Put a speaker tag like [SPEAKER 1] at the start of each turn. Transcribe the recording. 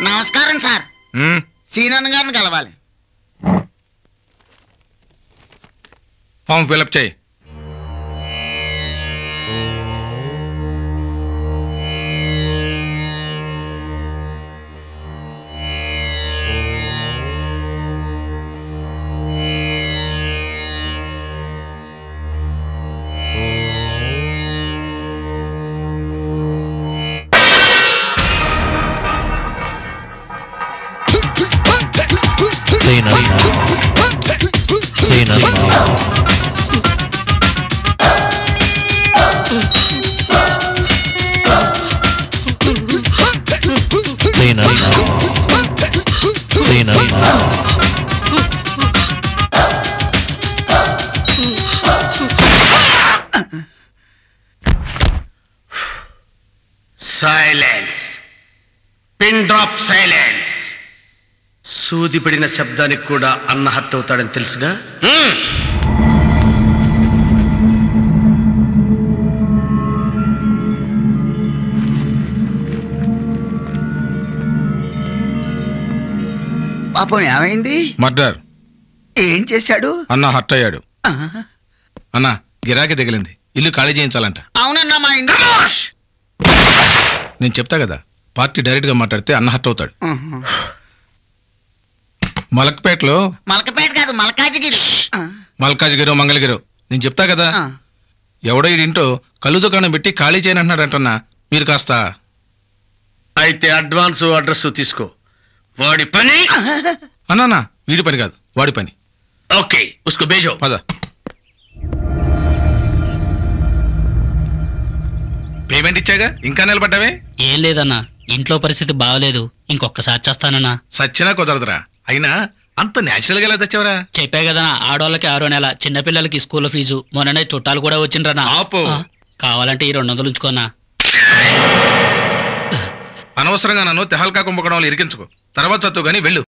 [SPEAKER 1] నమస్కారం సార్. సీనన్ గారిని కలవాలి.
[SPEAKER 2] ఫామ్ ఫిలప్ చేయి.
[SPEAKER 3] సైలెన్స్. Pin drop silence. సూది పడిన శబ్దానికి కూడా అన్న హత్య అవుతాడని తెలుసుగా.
[SPEAKER 1] పాపం ఏమైంది?
[SPEAKER 2] మర్డర్.
[SPEAKER 1] ఏం చేశాడు?
[SPEAKER 2] అన్న హట్ అయ్యాడు. అన్న గిరాకీ తగిలింది, ఇల్లు ఖాళీ చేయించాలంట.
[SPEAKER 1] అవునన్నా మా ఇంటి.
[SPEAKER 2] నేను చెప్తా కదా, పార్టీ డైరెక్ట్ గా మాట్లాడితే అన్న హట్ అవుతాడు. మలక్పేటలో.
[SPEAKER 1] మలకపేట కాదు, మల్కాజిగిరి.
[SPEAKER 2] మల్కాజిగిరో మంగళగిరో నేను చెప్తా కదా. ఎవడో ఇంటో కళ్ళు దుకాణం పెట్టి ఖాళీ చేయనంటున్నాడంటన్నా. మీరు కాస్త.
[SPEAKER 3] అయితే అడ్వాన్స్ అడ్రస్ తీసుకో. వాడి పని
[SPEAKER 2] అన్నా వీడి పని కాదు, వాడి పని.
[SPEAKER 3] ఓకే ఉస్కో బేజో.
[SPEAKER 2] పద. పేమెంట్ ఇచ్చాగా, ఇంకా నిలబడ్డావే?
[SPEAKER 4] ఏం లేదన్నా, ఇంట్లో పరిస్థితి బాగలేదు, ఇంకొకసారి చేస్తానన్నా.
[SPEAKER 2] సచ్చినా కుదరదురా. అయినా అంత నేచురల్ గా ఎలా తెచ్చావరా?
[SPEAKER 4] చెప్పా కదనా, ఆడోళ్ళకి 6వ నెల, చిన్నపిల్లలకి స్కూల్ ఫీజు, మొన్ననే చుట్టాలు కూడా వచ్చిండ్రనా.
[SPEAKER 2] ఆపు.
[SPEAKER 4] కావాలంటే ఈ 200 ఉంచుకోనా.
[SPEAKER 2] అనవసరంగా నన్ను తెహల్కా కుంభకోణంలో ఇరికించుకో. తర్వాత చదువు గానీ వెళ్ళు.